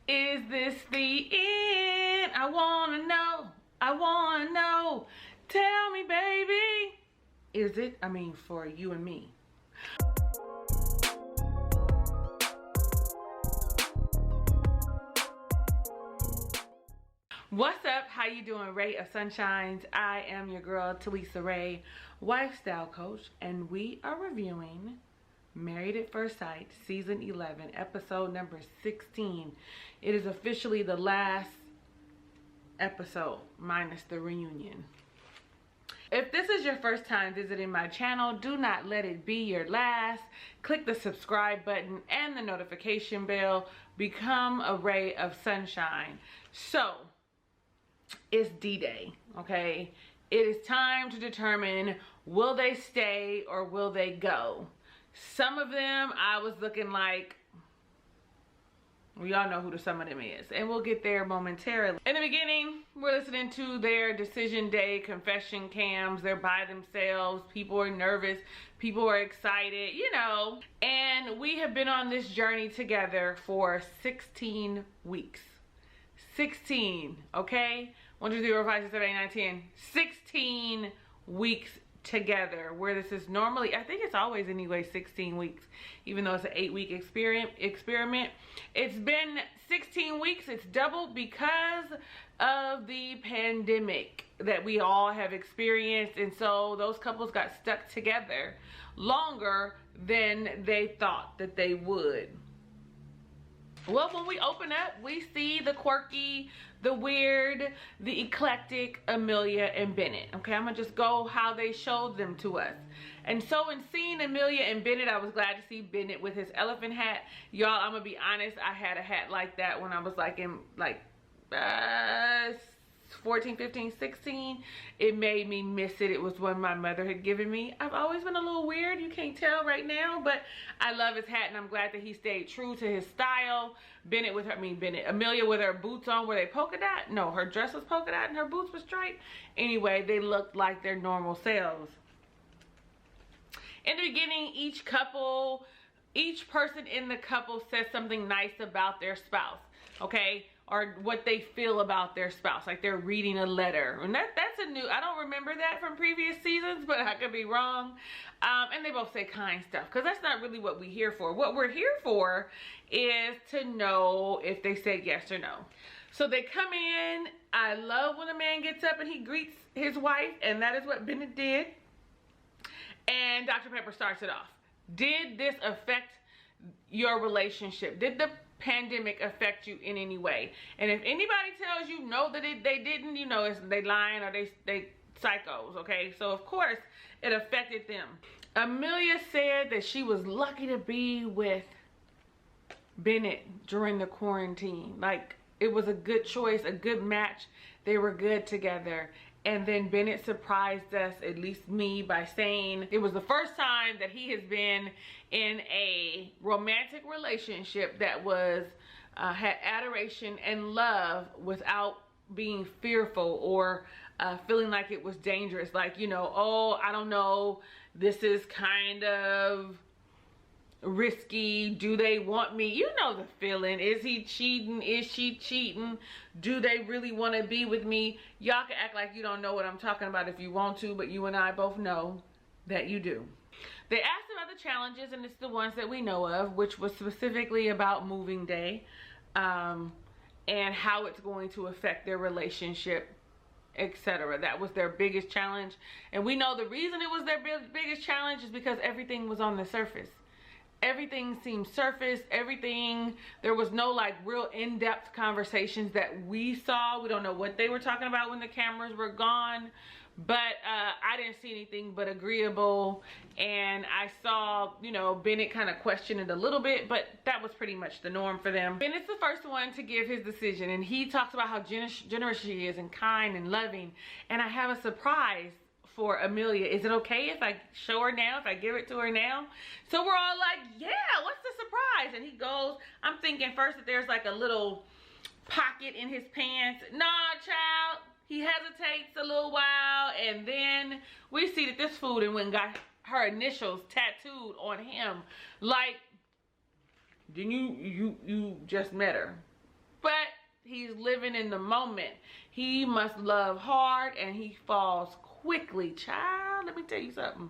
Is this the end? I wanna know. I wanna know. Tell me, baby. Is it? I mean, for you and me. What's up? How you doing? Ray of Sunshines. I am your girl, Talisa Ray, lifestyle coach, and we are reviewing Married at First Sight, season 11, episode number 16. It is officially the last episode, minus the reunion. If this is your first time visiting my channel, do not let it be your last. Click the subscribe button and the notification bell. Become a ray of sunshine. So, it's D-Day, okay? It is time to determine, will they stay or will they go? Some of them, I was looking like, we all know who some of them is, and we'll get there momentarily. In the beginning, we're listening to their decision day confession cams. They're by themselves. People are nervous. People are excited, you know. And we have been on this journey together for 16 weeks. 16, okay? 1, 2, 3, 4, 5, 6, 7, 8, 9, 10. 16 weeks together, where this is normally, I think it's always anyway 16 weeks, even though it's an 8-week experiment. It's been 16 weeks. It's doubled because of the pandemic that we all have experienced, and so those couples got stuck together longer than they thought that they would. Well, when we open up, we see the quirky, the weird, the eclectic Amelia and Bennett. Okay, I'm gonna just go how they showed them to us. And so in seeing Amelia and Bennett, I was glad to see Bennett with his elephant hat. Y'all, I'm gonna be honest, I had a hat like that when I was like in 14, 15, 16. It made me miss it. It was one my mother had given me. I've always been a little weird. You can't tell right now, but I love his hat and I'm glad that he stayed true to his style. Amelia with her boots on, were they polka dot? No, her dress was polka dot and her boots were striped. Anyway, they looked like their normal selves. In the beginning, each person in the couple says something nice about their spouse, okay? Or what they feel about their spouse, like they're reading a letter. And that's a new, I don't remember that from previous seasons, but I could be wrong. And they both say kind stuff, because that's not really what we're here for. What we're here for is to know if they said yes or no. So they come in. I love when a man gets up and he greets his wife, and that is what Bennett did. And Dr. Pepper starts it off. Did this affect your relationship? Did the pandemic affect you in any way? And if anybody tells you no, that they didn't, you know, they lying or they psychos, okay? So of course it affected them. Amelia said that she was lucky to be with Bennett during the quarantine. Like, it was a good choice, a good match. They were good together. And then Bennett surprised us, at least me, by saying it was the first time that he has been in a romantic relationship that was had adoration and love without being fearful or feeling like it was dangerous. Like, you know, oh, I don't know, this is kind of risky. Do they want me? You know the feeling. Is he cheating? Is she cheating? Do they really want to be with me? Y'all can act like you don't know what I'm talking about if you want to, but you and I both know that you do. They asked about the challenges, and it's the ones that we know of, which was specifically about moving day, and how it's going to affect their relationship, etc. That was their biggest challenge, and we know the reason it was their biggest challenge is because everything was on the surface. Everything seemed surface. Everything, there was no like real in-depth conversations that we saw. We don't know what they were talking about when the cameras were gone, but I didn't see anything but agreeable. And I saw, you know, Bennett kind of question it a little bit, but that was pretty much the norm for them. Bennett's the first one to give his decision, and he talks about how generous she is and kind and loving. And I have a surprise for Amelia. Is it okay if I show her now, if I give it to her now? So we're all like, yeah, what's the surprise? And he goes, I'm thinking first that there's like a little pocket in his pants. Nah, child. He hesitates a little while, and then we see that this fool went and got her initials tattooed on him. Like, then you just met her. He's living in the moment. He must love hard and he falls quickly. Child, let me tell you something.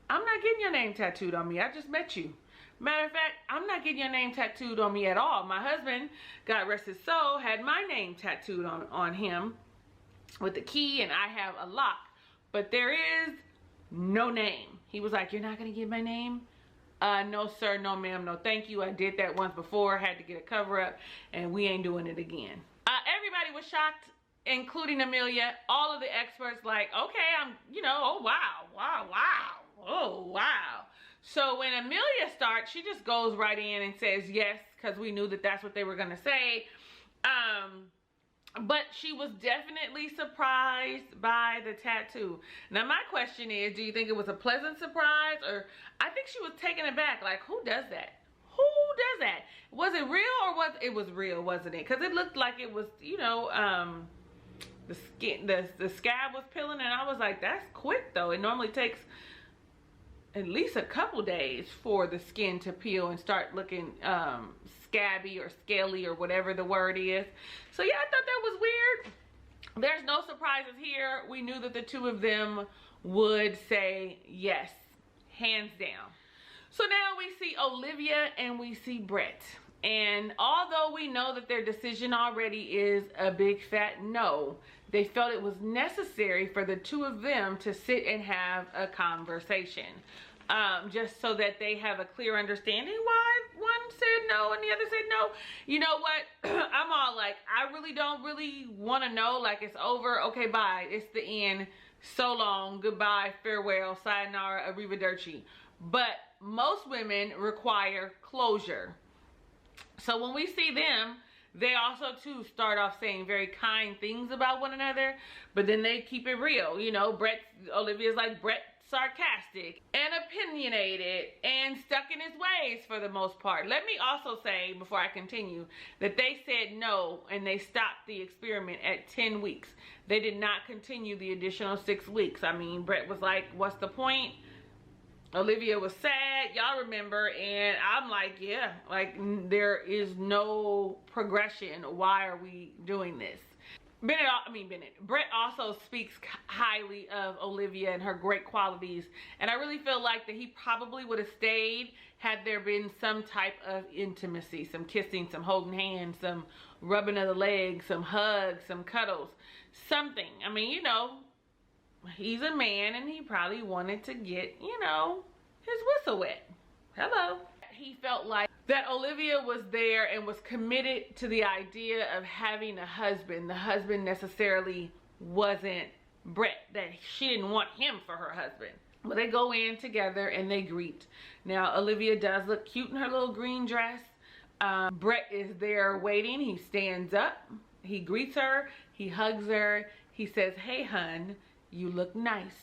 I'm not getting your name tattooed on me. I just met you. Matter of fact, I'm not getting your name tattooed on me at all. My husband, God rest his soul, had my name tattooed on him with the key, and I have a lock. But there is no name. He was like, you're not going to get my name? No sir, no ma'am, no thank you. I did that once before, had to get a cover up, and we ain't doing it again. Everybody was shocked, including Amelia. All of the experts like, okay, I'm, you know, oh wow, wow, wow, oh wow. So when Amelia starts, she just goes right in and says yes, because we knew that that's what they were going to say. But she was definitely surprised by the tattoo. Now my question is, do you think it was a pleasant surprise? Or I think she was taken aback, like, who does that? Who does that? Was it real, or was it was real, wasn't it? Because it looked like it was, you know, the skin, the scab was peeling, and I was like, that's quick though. It normally takes at least a couple days for the skin to peel and start looking scabby or scaly or whatever the word is. So yeah, I thought that was weird. There's no surprises here. We knew that the two of them would say yes, hands down. So now we see Olivia and we see Brett. And although we know that their decision already is a big fat no, they felt it was necessary for the two of them to sit and have a conversation. Just so that they have a clear understanding why one said no and the other said no. You know what? I'm all like, I really don't want to know. Like, it's over. Okay, bye. It's the end. So long. Goodbye. Farewell. Sayonara. Arrivederci. But most women require closure. So when we see them, they also too start off saying very kind things about one another, but then they keep it real. You know, Olivia's like, Brett sarcastic and opinionated and stuck in his ways for the most part. Let me also say, before I continue, that they said no and they stopped the experiment at 10 weeks. They did not continue the additional 6 weeks. I mean, Brett was like, what's the point? Olivia was sad, y'all remember, and I'm like, yeah, like there is no progression. Why are we doing this? Brett also speaks highly of Olivia and her great qualities, and I really feel like that he probably would have stayed had there been some type of intimacy, some kissing, some holding hands, some rubbing of the legs, some hugs, some cuddles, something. I mean, you know, he's a man and he probably wanted to get, you know, his whistle wet. Hello. He felt like that Olivia was there and was committed to the idea of having a husband. The husband necessarily wasn't Brett, that she didn't want him for her husband. But they go in together and they greet. Now, Olivia does look cute in her little green dress. Brett is there waiting. He stands up. He greets her. He hugs her. He says, hey, hun, you look nice.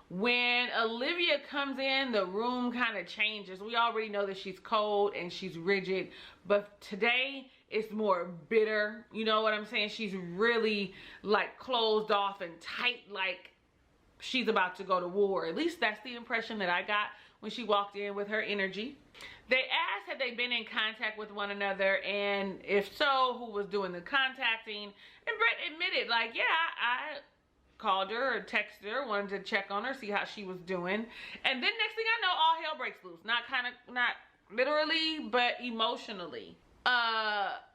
When Olivia comes in, the room kind of changes. We already know that she's cold and she's rigid, but today it's more bitter. You know what I'm saying? She's really like closed off and tight, like she's about to go to war. At least that's the impression that I got when she walked in with her energy. They asked had they been in contact with one another, and if so, who was doing the contacting. And Brett admitted, like, yeah, I called her or texted her, wanted to check on her, see how she was doing. And then next thing I know, all hell breaks loose. Not literally, but emotionally.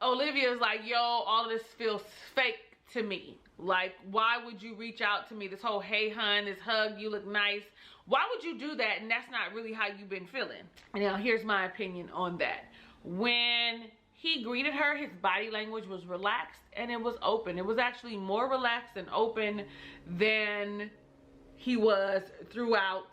Olivia's like, yo, all of this feels fake to me. Like, why would you reach out to me? This whole, hey, hun, this hug, you look nice. Why would you do that? And that's not really how you've been feeling. Now, here's my opinion on that. When he greeted her, his body language was relaxed and it was open. It was actually more relaxed and open than he was throughout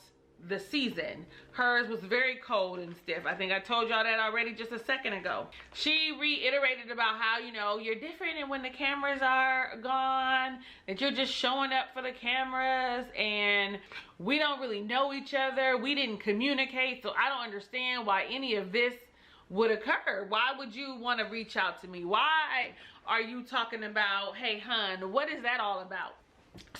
the season. Hers was very cold and stiff. I think I told y'all that already just a second ago. She reiterated about how, you know, you're different and when the cameras are gone, that you're just showing up for the cameras and we don't really know each other. We didn't communicate, so I don't understand why any of this would occur. Why would you want to reach out to me? Why are you talking about, hey, hun, what is that all about?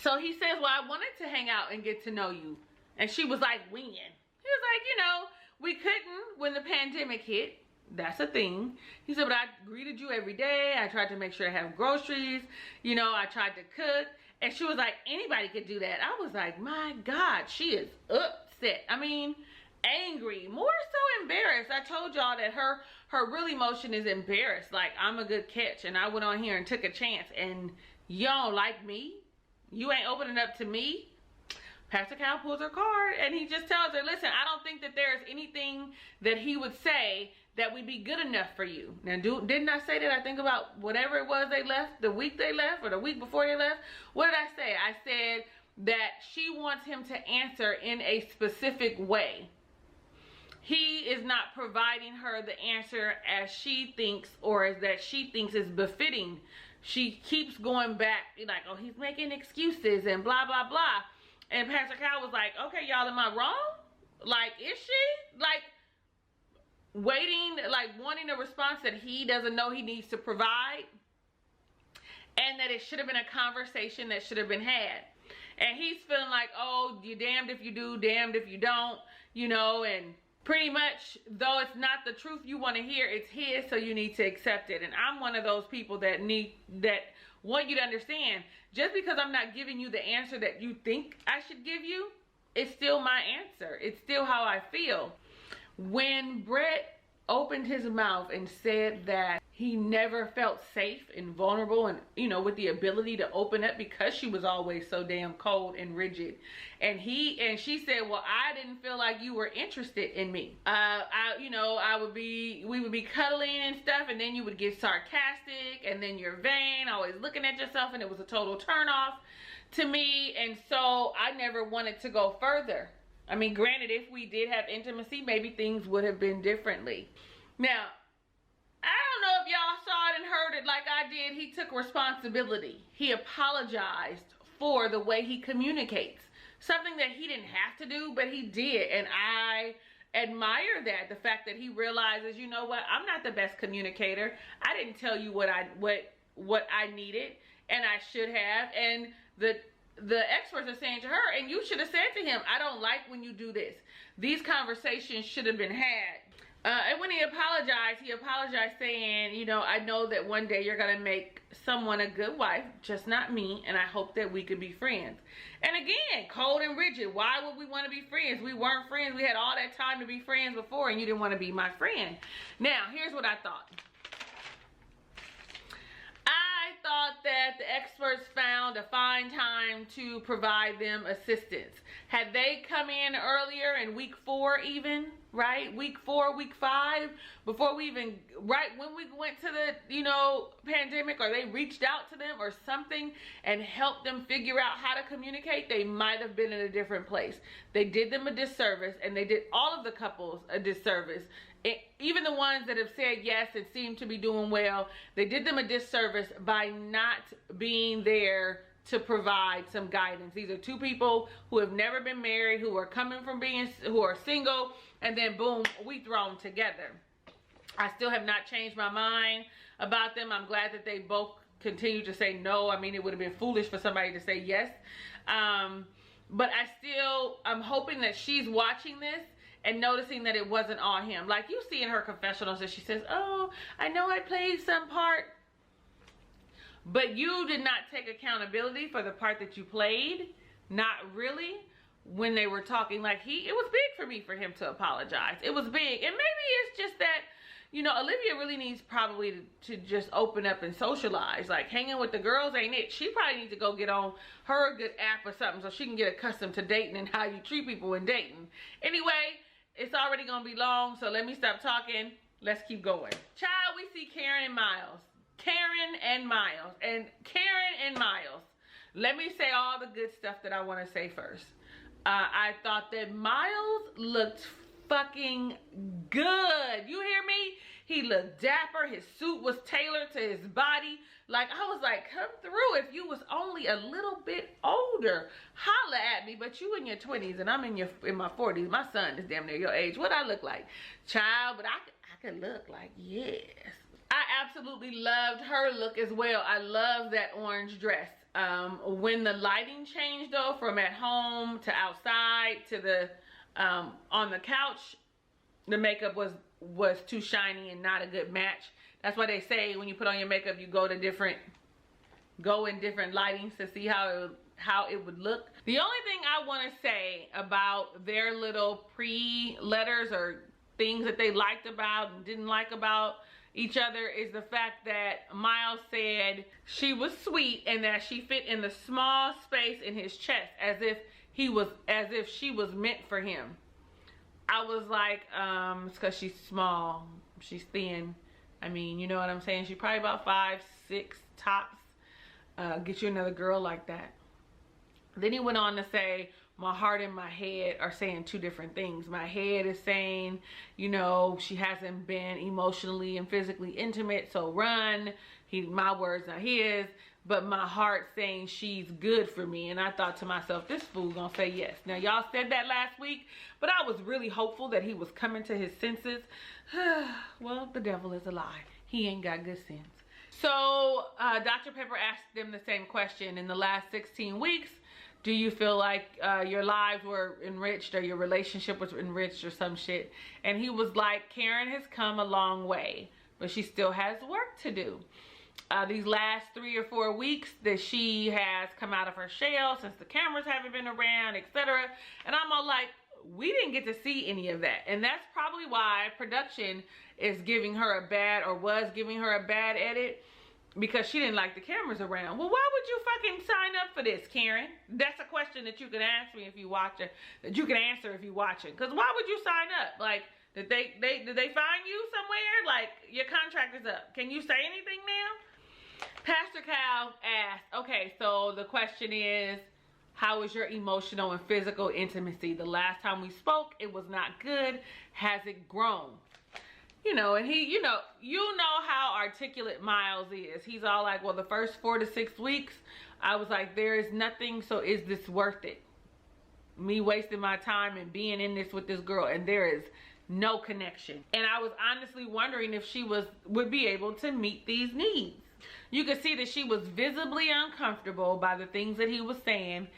So he says, well, I wanted to hang out and get to know you. And she was like, when? He was like, you know, we couldn't when the pandemic hit. That's a thing. He said, but I greeted you every day. I tried to make sure I have groceries. You know, I tried to cook. And she was like, anybody could do that. I was like, my God, she is upset. I mean, angry, more so embarrassed. I told y'all that her real emotion is embarrassed. Like, I'm a good catch, and I went on here and took a chance, and you don't like me? You ain't opening up to me? Pastor Cal pulls her card, and he just tells her, listen, I don't think that there's anything that he would say that would be good enough for you. Now, didn't I say that? I think about whatever it was they left, the week they left, or the week before they left. What did I say? I said that she wants him to answer in a specific way. He is not providing her the answer as she thinks, or as that she thinks is befitting. She keeps going back, like, oh, he's making excuses and blah, blah, blah. And Pastor Cal was like, okay, y'all, am I wrong? Like, is she? Like, waiting, like, wanting a response that he doesn't know he needs to provide? And that it should have been a conversation that should have been had. And he's feeling like, oh, you're damned if you do, damned if you don't, you know, and pretty much, though it's not the truth you want to hear, it's his, so you need to accept it. And I'm one of those people that want you to understand, just because I'm not giving you the answer that you think I should give you, it's still my answer. It's still how I feel. When Brett opened his mouth and said that he never felt safe and vulnerable and, you know, with the ability to open up because she was always so damn cold and rigid. And she said, well, I didn't feel like you were interested in me. We would be cuddling and stuff, and then you would get sarcastic, and then you're vain, always looking at yourself, and it was a total turn off to me. And so I never wanted to go further. I mean, granted, if we did have intimacy, maybe things would have been differently. Now, I don't know if y'all saw it and heard it like I did. He took responsibility. He apologized for the way he communicates. Something that he didn't have to do, but he did. And I admire that. The fact that he realizes, you know what, I'm not the best communicator. I didn't tell you what I needed, and I should have. And the experts are saying to her, and you should have said to him, I don't like when you do this. These conversations should have been had. And when he apologized saying, you know, I know that one day you're going to make someone a good wife, just not me, and I hope that we could be friends. And again, cold and rigid. Why would we want to be friends? We weren't friends. We had all that time to be friends before, and you didn't want to be my friend. Now, here's what I thought. I thought that the experts found a fine time to provide them assistance. Had they come in earlier in week 4 even, right? Week 4, week 5, before we even, right when we went to the, you know, pandemic, or they reached out to them or something and helped them figure out how to communicate, they might have been in a different place. They did them a disservice, and they did all of the couples a disservice. Even the ones that have said yes and seem to be doing well, they did them a disservice by not being there to provide some guidance. These are two people who have never been married, who are single, and then boom, we throw them together. I still have not changed my mind about them. I'm glad that they both continue to say no. I mean, it would have been foolish for somebody to say yes. But I'm hoping that she's watching this and noticing that it wasn't all him. Like you see in her confessionals that she says, oh, I know I played some part. But you did not take accountability for the part that you played. Not really. When they were talking, like it was big for me for him to apologize. It was big. And maybe it's just that, you know, Olivia really needs probably to just open up and socialize. Like hanging with the girls ain't it. She probably needs to go get on her a good app or something so she can get accustomed to dating and how you treat people in dating. Anyway, it's already gonna be long, so let me stop talking. Let's keep going. Child, we see Karen and Miles. Karen and Miles. Let me say all the good stuff that I want to say first. I thought that Miles looked fucking good. You hear me? He looked dapper. His suit was tailored to his body. Like, I was like, come through. If you was only a little bit older, holla at me. But you in your 20s and I'm in my 40s. My son is damn near your age. What I look like? Child, but I could look like, yes. I absolutely loved her look as well. I love that orange dress. When the lighting changed though, from at home to outside to the on the couch, the makeup was was too shiny and not a good match. That's why they say when you put on your makeup, you go in different lightings to see how it would look. The only thing I want to say about their little pre-letters or things that they liked about and didn't like about each other is the fact that Miles said she was sweet and that she fit in the small space in his chest as if she was meant for him. I was like, it's because she's small, she's thin. I mean, you know what I'm saying? She's probably about 5'6" tops. Get you another girl like that. Then he went on to say, my heart and my head are saying two different things. My head is saying, you know, she hasn't been emotionally and physically intimate, so run. My words, not his. But my heart saying she's good for me. And I thought to myself, this fool gonna say yes. Now, y'all said that last week, but I was really hopeful that he was coming to his senses. Well, the devil is a lie. He ain't got good sense. So, Dr. Pepper asked them the same question. In the last 16 weeks, do you feel like your lives were enriched or your relationship was enriched or some shit? And he was like, Karen has come a long way, but she still has work to do. These last 3 or 4 weeks that she has come out of her shell since the cameras haven't been around, etc. And I'm all like, we didn't get to see any of that. And that's probably why production is giving her a bad, or was giving her a bad edit, because she didn't like the cameras around. Well, why would you fucking sign up for this, Karen? That's a question that you can ask me if you watch it, that you can answer if you watch it. Because why would you sign up? Like, did they find you somewhere? Like, your contract is up. Can you say anything now? Pastor Cal asked, okay, so the question is, how is your emotional and physical intimacy? The last time we spoke, it was not good. Has it grown? You know, and he, you know how articulate Miles is. He's all like, well, the first 4 to 6 weeks, I was like, there is nothing, so is this worth it? Me wasting my time and being in this with this girl, and there is no connection. And I was honestly wondering if she would be able to meet these needs. You could see that she was visibly uncomfortable by the things that he was saying.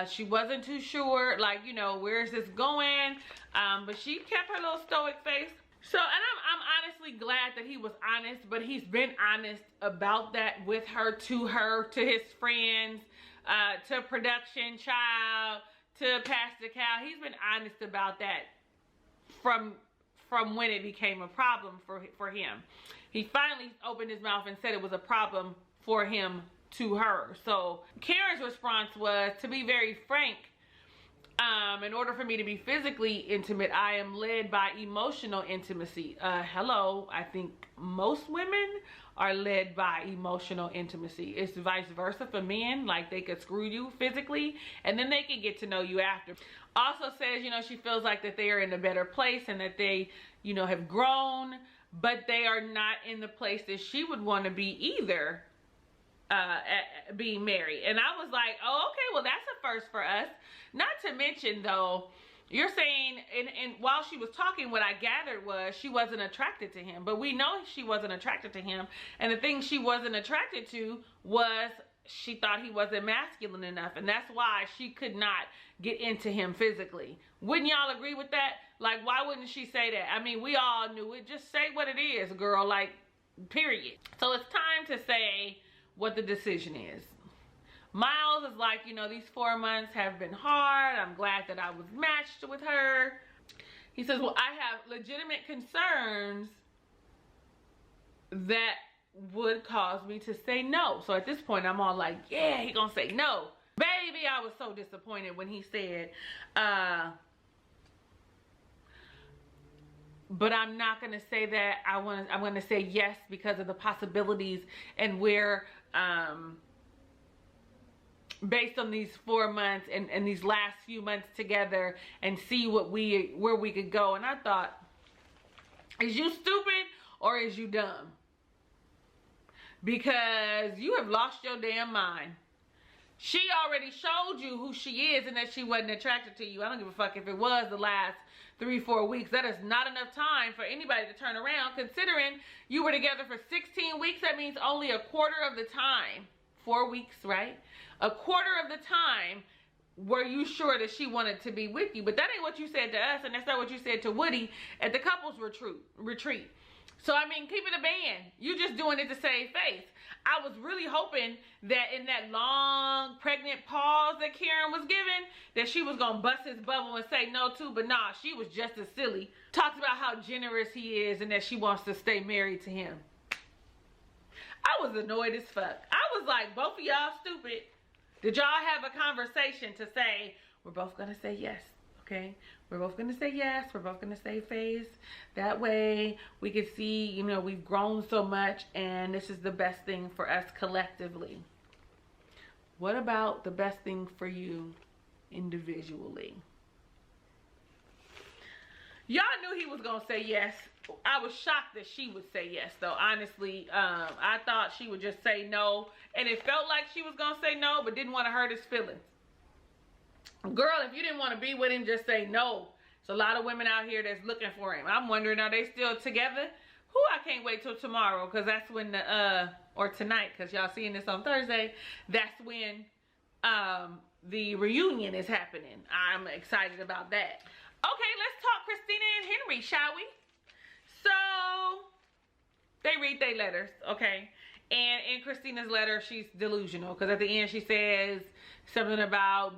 She wasn't too sure, like, you know, where is this going? But she kept her little stoic face. So, and I'm honestly glad that he was honest, but he's been honest about that with her, to his friends, to production, child, to Pastor Cal. He's been honest about that from when it became a problem for him. He finally opened his mouth and said it was a problem for him to her. So Karen's response was, to be very frank, in order for me to be physically intimate, I am led by emotional intimacy. Hello, I think most women are led by emotional intimacy. It's vice versa for men. Like, they could screw you physically and then they can get to know you after. Also says, you know, she feels like that they are in a better place and that they, you know, have grown, but they are not in the place that she would want to be either. Being married. And I was like, oh, okay, well, that's a first for us. Not to mention, though, you're saying, and while she was talking, what I gathered was she wasn't attracted to him. But we know she wasn't attracted to him. And the thing she wasn't attracted to was she thought he wasn't masculine enough. And that's why she could not get into him physically. Wouldn't y'all agree with that? Like, why wouldn't she say that? I mean, we all knew it. Just say what it is, girl. Like, period. So it's time to say what the decision is. Miles is like, you know, these 4 months have been hard. I'm glad that I was matched with her. He says, well, I have legitimate concerns that would cause me to say no. So at this point, I'm all like, yeah, he gonna say no. Baby, I was so disappointed when he said, but I'm not going to say that. I'm going to say yes because of the possibilities and where, based on these 4 months and these last few months together, and see where we could go. And I thought, is you stupid or is you dumb? Because you have lost your damn mind. She already showed you who she is and that she wasn't attracted to you. I don't give a fuck if it was the last 3-4 weeks. That is not enough time for anybody to turn around, considering you were together for 16 weeks. That means only a quarter of the time. 4 weeks, right? A quarter of the time were you sure that she wanted to be with you? But that ain't what you said to us, and that's not what you said to Woody at the couples retreat. So, I mean, keep it a band. You just doing it to save face. I was really hoping that in that long pregnant pause that Karen was giving, that she was going to bust his bubble and say no to, but nah, she was just as silly. Talked about how generous he is and that she wants to stay married to him. I was annoyed as fuck. I was like, both of y'all stupid. Did y'all have a conversation to say, we're both going to say yes? Okay, we're both going to say yes. We're both going to save face. That way we can see, you know, we've grown so much and this is the best thing for us collectively. What about the best thing for you individually? Y'all knew he was going to say yes. I was shocked that she would say yes, though. Honestly, I thought she would just say no. And it felt like she was going to say no, but didn't want to hurt his feelings. Girl, if you didn't want to be with him, just say no. There's a lot of women out here that's looking for him. I'm wondering, are they still together? I can't wait till tomorrow, because that's when or tonight, because y'all seeing this on Thursday, that's when the reunion is happening. I'm excited about that. Okay, let's talk Christina and Henry, shall we? So, they read their letters, okay? And in Christina's letter, she's delusional, because at the end she says something about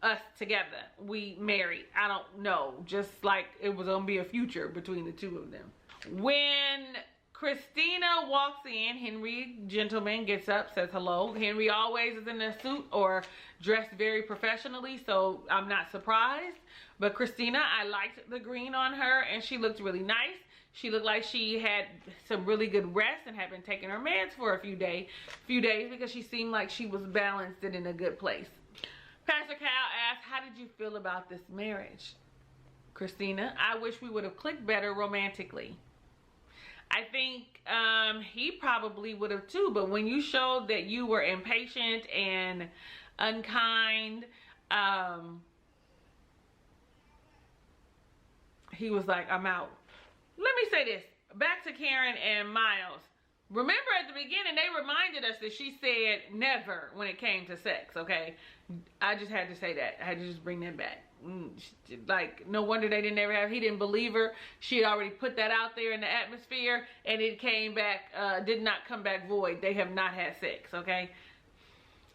us together. We married. I don't know. Just like it was going to be a future between the two of them. When Christina walks in, Henry, gentleman, gets up, says hello. Henry always is in a suit or dressed very professionally, so I'm not surprised. But Christina, I liked the green on her, and she looked really nice. She looked like she had some really good rest and had been taking her meds for a few days because she seemed like she was balanced and in a good place. Pastor Cal asked, how did you feel about this marriage? Christina, I wish we would have clicked better romantically. I think he probably would have too, but when you showed that you were impatient and unkind, he was like, I'm out. Let me say this, back to Karen and Miles. Remember at the beginning, they reminded us that she said never when it came to sex, okay? I just had to say that. I had to just bring that back. Like, no wonder they didn't ever have, he didn't believe her. She had already put that out there in the atmosphere, and it came back, did not come back void. They have not had sex, okay?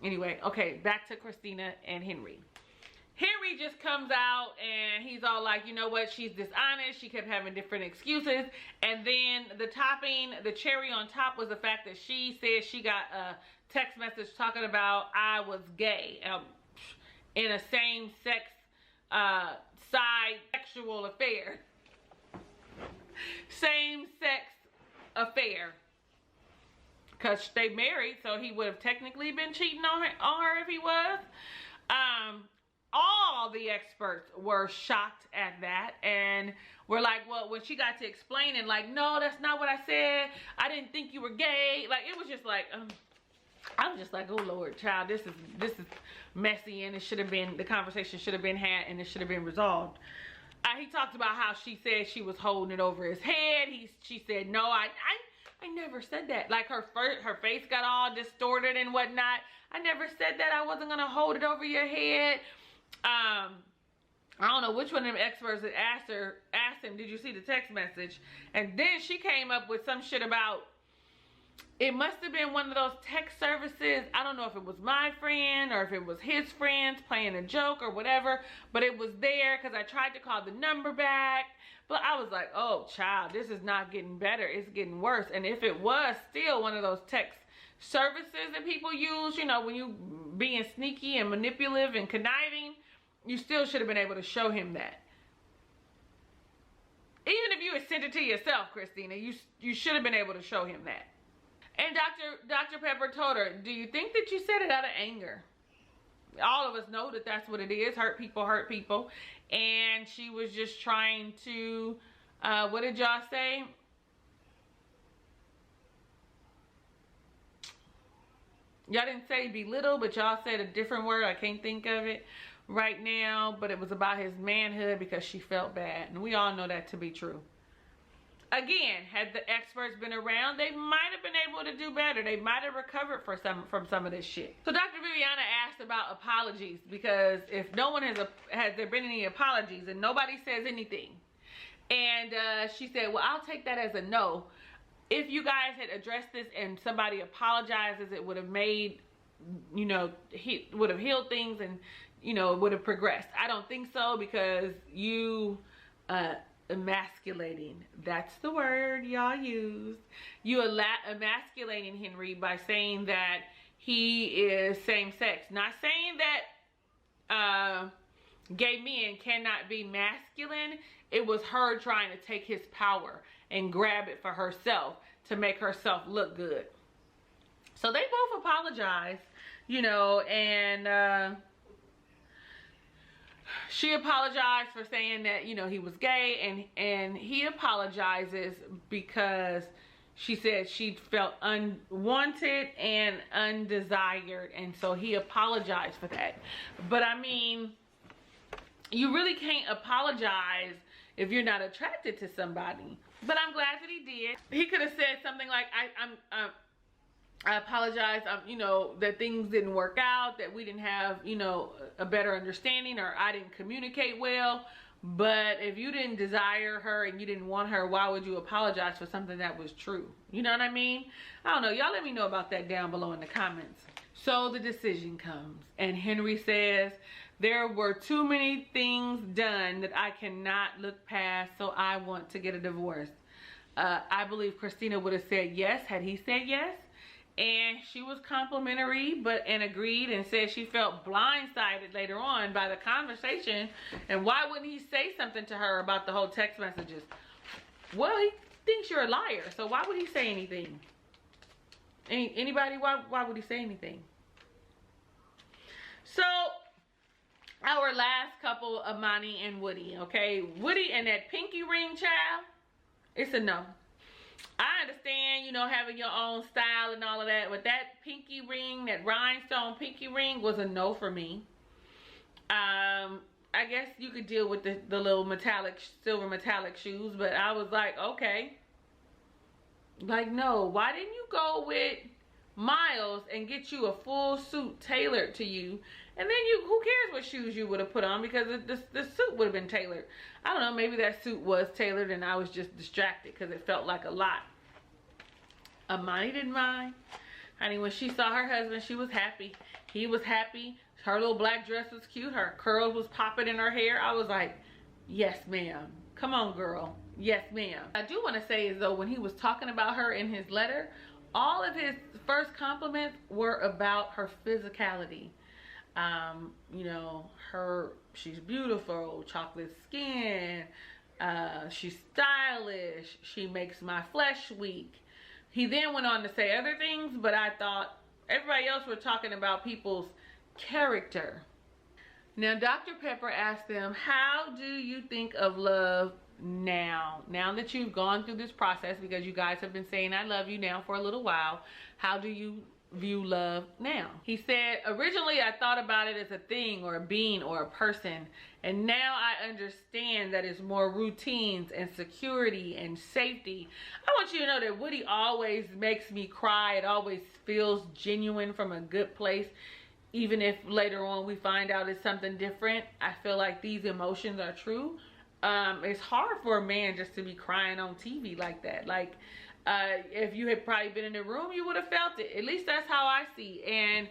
Anyway, okay, back to Christina and Henry. Henry just comes out and he's all like, you know what, she's dishonest. She kept having different excuses. And then the topping, the cherry on top was the fact that she said she got a text message talking about I was gay in a same-sex side sexual affair. Same-sex affair. Because they married, so he would have technically been cheating on her if he was. All the experts were shocked at that and were like, well, when she got to explaining, like, no, that's not what I said. I didn't think you were gay. Like, it was just like, I was just like, oh Lord, child, this is messy, and it should have been, the conversation should have been had, and it should have been resolved. He talked about how she said she was holding it over his head. She said, no, I never said that. Like, her face got all distorted and whatnot. I never said that. I wasn't gonna hold it over your head. I don't know which one of them experts that asked him, did you see the text message? And then she came up with some shit about, it must have been one of those text services. I don't know if it was my friend or if it was his friends playing a joke or whatever, but it was there because I tried to call the number back. But I was like, oh child, this is not getting better. It's getting worse. And if it was still one of those text services that people use, you know, when you being sneaky and manipulative and conniving, you still should have been able to show him that. Even if you had sent it to yourself, Christina, you should have been able to show him that. And Dr. Pepper told her, do you think that you said it out of anger? All of us know that that's what it is. Hurt people hurt people. And she was just trying to, what did y'all say? Y'all didn't say belittle, but y'all said a different word. I can't think of it right now. But it was about his manhood because she felt bad. And we all know that to be true. Again, had the experts been around, they might have been able able to do better. They might have recovered from some of this shit. So Dr. Viviana asked about apologies, because if no one has there been any apologies, and nobody says anything. And she said, well, I'll take that as a no. If you guys had addressed this and somebody apologizes, it would have made, you know, would have healed things, and, you know, it would have progressed. I don't think so, because you emasculating, that's the word y'all use. You emasculating Henry by saying that he is same-sex. Not saying that gay men cannot be masculine. It was her trying to take his power and grab it for herself to make herself look good. So they both apologized, you know, and she apologized for saying that, you know, he was gay, and he apologizes because she said she felt unwanted and undesired, and so he apologized for that. But I mean, you really can't apologize if you're not attracted to somebody. But I'm glad that he did. He could have said something like, I apologize, you know, that things didn't work out, that we didn't have, you know, a better understanding, or I didn't communicate well. But if you didn't desire her and you didn't want her, why would you apologize for something that was true? You know what I mean? I don't know. Y'all let me know about that down below in the comments. So the decision comes, and Henry says, there were too many things done that I cannot look past, so I want to get a divorce. I believe Christina would have said yes had he said yes. And she was complimentary, and agreed, and said she felt blindsided later on by the conversation. And why wouldn't he say something to her about the whole text messages? Well, he thinks you're a liar, so why would he say anything? Anybody, why would he say anything? So, our last couple, Amani and Woody, okay? Woody and that pinky ring child, it's a no. I understand, you know, having your own style and all of that, but that pinky ring, that rhinestone pinky ring, was a no for me. I guess you could deal with the little metallic, silver metallic shoes, but I was like, okay. Like, no, why didn't you go with Miles and get you a full suit tailored to you, and then who cares what shoes you would have put on, because the suit would have been tailored. I don't know, maybe that suit was tailored and I was just distracted because it felt like a lot. Amani didn't mind. Honey, when she saw her husband, she was happy. He was happy. Her little black dress was cute. Her curls was popping in her hair. I was like, yes ma'am, come on girl, yes ma'am. I do want to say is though, when he was talking about her in his letter, all of his first compliments were about her physicality. You know, she's beautiful, chocolate skin, she's stylish, she makes my flesh weak. He then went on to say other things, but I thought everybody else were talking about people's character. Now, Dr. Pepper asked them, how do you think of love now that you've gone through this process, because you guys have been saying I love you now for a little while? How do you view love now? He said, originally I thought about it as a thing or a being or a person, and now I understand that it's more routines and security and safety. I want you to know that Woody always makes me cry. It always feels genuine from a good place, even if later on we find out it's something different. I feel like these emotions are true. It's hard for a man just to be crying on TV like that. Like, if you had probably been in the room, you would have felt it. At least that's how I see. And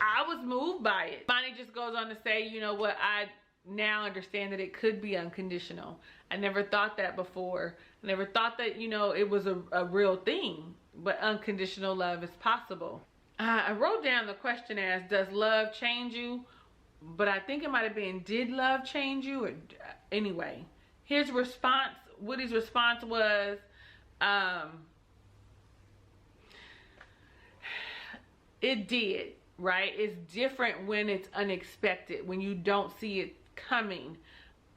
I was moved by it. Bonnie just goes on to say, you know what, I now understand that it could be unconditional. I never thought that before. I never thought that, you know, it was a real thing. But unconditional love is possible. I wrote down the question as, does love change you? But I think it might have been, did love change you? Or, anyway, his response, Woody's response was, it did, right? It's different when it's unexpected, when you don't see it coming.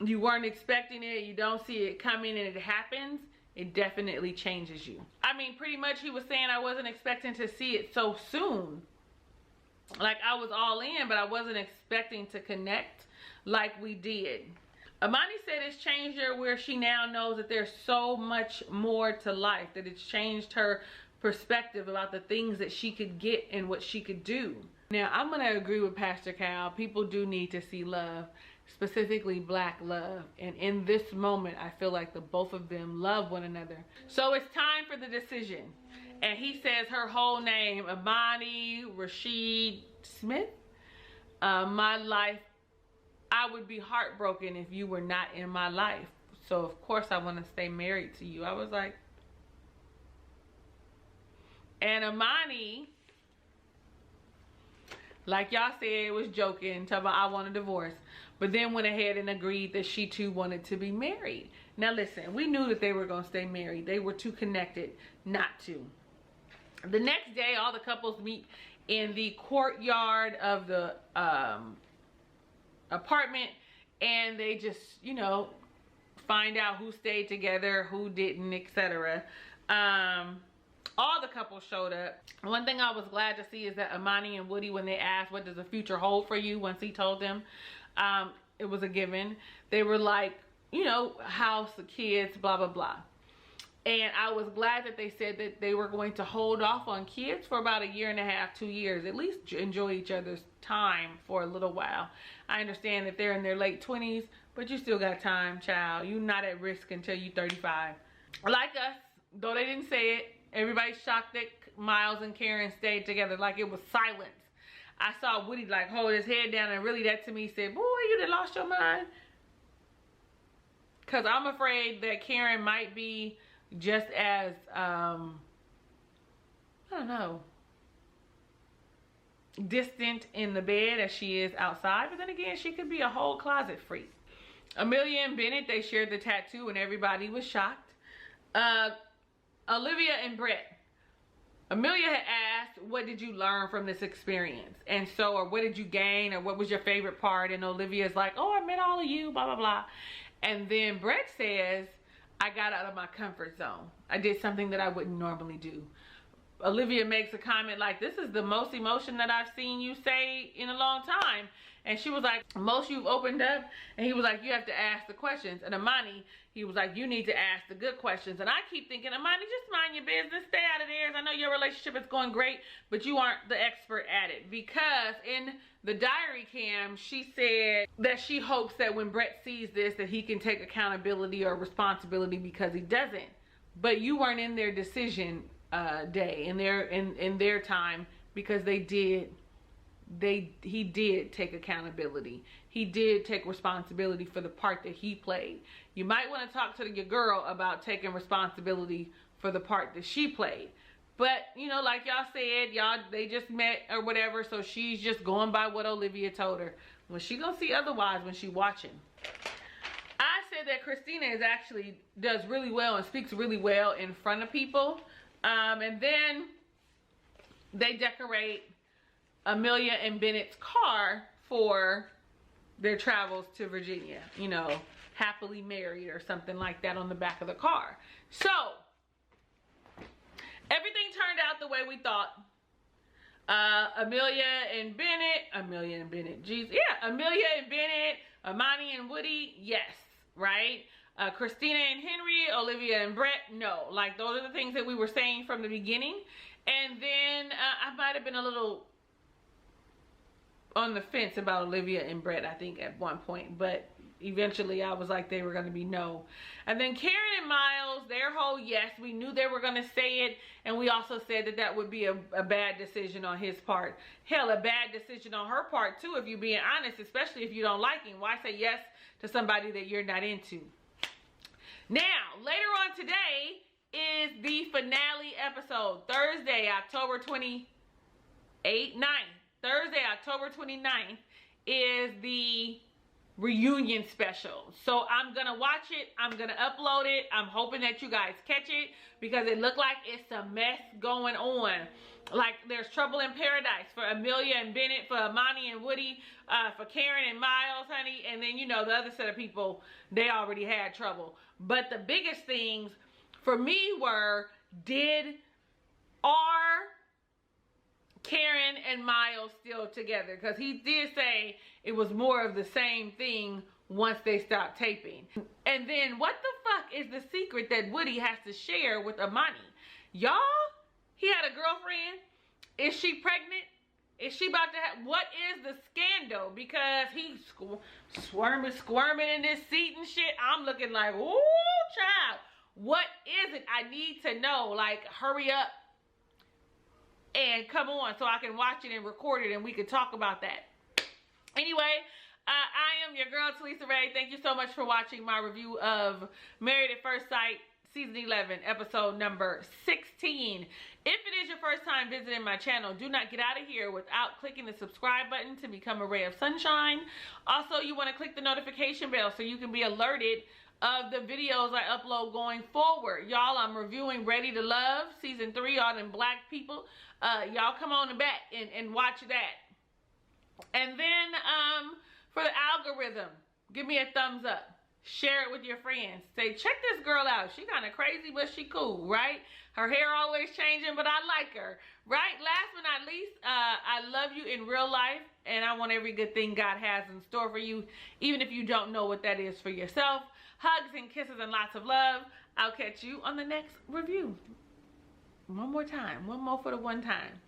You weren't expecting it, you don't see it coming, and it happens. It definitely changes you. I mean, pretty much he was saying I wasn't expecting to see it so soon. Like, I was all in, but I wasn't expecting to connect like we did. Amani said it's changed her where she now knows that there's so much more to life, that it's changed her perspective about the things that she could get and what she could do. Now, I'm going to agree with Pastor Cal. People do need to see love, specifically black love. And in this moment, I feel like the both of them love one another. So it's time for the decision. And he says her whole name, Amani Rashid Smith. My life, I would be heartbroken if you were not in my life. So of course I want to stay married to you. I was like, and Amani, like y'all said, was joking, talking about I want a divorce, but then went ahead and agreed that she too wanted to be married. Now listen, we knew that they were going to stay married. They were too connected not to. The next day, all the couples meet in the courtyard of the apartment, and they just, you know, find out who stayed together, who didn't, etc. All the couples showed up. One thing I was glad to see is that Amani and Woody, when they asked what does the future hold for you, once he told them, it was a given. They were like, you know, house, the kids, blah blah blah. And I was glad that they said that they were going to hold off on kids for about 1.5 years, 2 years. At least enjoy each other's time for a little while. I understand that they're in their late 20s, but you still got time, child. You're not at risk until you're 35. Like us, though they didn't say it, everybody's shocked that Miles and Karen stayed together. Like it was silence. I saw Woody like hold his head down, and really that to me said, boy, you done lost your mind. Because I'm afraid that Karen might be just as, I don't know, distant in the bed as she is outside. But then again, she could be a whole closet freak. Amelia and Bennett, they shared the tattoo and everybody was shocked. Olivia and Brett. Amelia had asked, what did you learn from this experience? And so, or what did you gain? Or what was your favorite part? And Olivia's like, oh, I met all of you, blah, blah, blah. And then Brett says, I got out of my comfort zone. I did something that I wouldn't normally do. Olivia makes a comment like, this is the most emotion that I've seen you say in a long time. And she was like, most you've opened up. And he was like, you have to ask the questions. And Amani, he was like, you need to ask the good questions. And I keep thinking, Amani, just mind your business. Stay out of theirs. I know your relationship is going great, but you aren't the expert at it. Because in the diary cam, she said that she hopes that when Brett sees this, that he can take accountability or responsibility because he doesn't. But you weren't in their decision day, in their time, because he did take accountability. He did take responsibility for the part that he played. You might want to talk to your girl about taking responsibility for the part that she played. But, you know, like y'all said, they just met or whatever, so she's just going by what Olivia told her. Well, she gonna see otherwise when she watching. I said that Christina does really well and speaks really well in front of people. And then they decorate Amelia and Bennett's car for their travels to Virginia, you know, happily married or something like that on the back of the car. So everything turned out the way we thought. Amelia and Bennett, Amani and Woody, yes, right? Christina and Henry, Olivia and Brett, no. Like, those are the things that we were saying from the beginning. And then I might have been a little on the fence about Olivia and Brett, I think, at one point. But eventually I was like, they were going to be no. And then Karen and Miles, their whole yes. We knew they were going to say it. And we also said that that would be a bad decision on his part. Hell, a bad decision on her part, too, if you're being honest. Especially if you don't like him. Why say yes to somebody that you're not into? Now, later on today is the finale episode. Thursday, October 29th. Thursday, October 29th is the reunion special. So I'm going to watch it. I'm going to upload it. I'm hoping that you guys catch it because it looked like it's a mess going on. Like, there's trouble in paradise for Amelia and Bennett, for Amani and Woody, for Karen and Miles, honey. And then, you know, the other set of people, they already had trouble. But the biggest things for me were, are Karen and Miles still together? Because he did say it was more of the same thing once they stopped taping. And then what the fuck is the secret that Woody has to share with Amani? Y'all, he He had a girlfriend. Is she pregnant? Is she about to have, what is the scandal? Because he's squirming in this seat and shit. I'm looking like, ooh, child. What is it? I need to know. Like, hurry up and come on so I can watch it and record it and we can talk about that. Anyway, I am your girl, Talisa Ray. Thank you so much for watching my review of Married at First Sight, Season 11, episode number 16. If it is your first time visiting my channel, do not get out of here without clicking the subscribe button to become a ray of sunshine. Also, you want to click the notification bell so you can be alerted of the videos I upload going forward. Y'all, I'm reviewing Ready to Love, Season 3, all them black people. Y'all come on back and watch that. And then, for the algorithm, give me a thumbs up. Share it with your friends. Say, check this girl out. She kind of crazy, but she cool, right? Her hair always changing, but I like her, right? Last but not least, I love you in real life, and I want every good thing God has in store for you, even if you don't know what that is for yourself. Hugs and kisses and lots of love. I'll catch you on the next review. One more time. One more for the one time.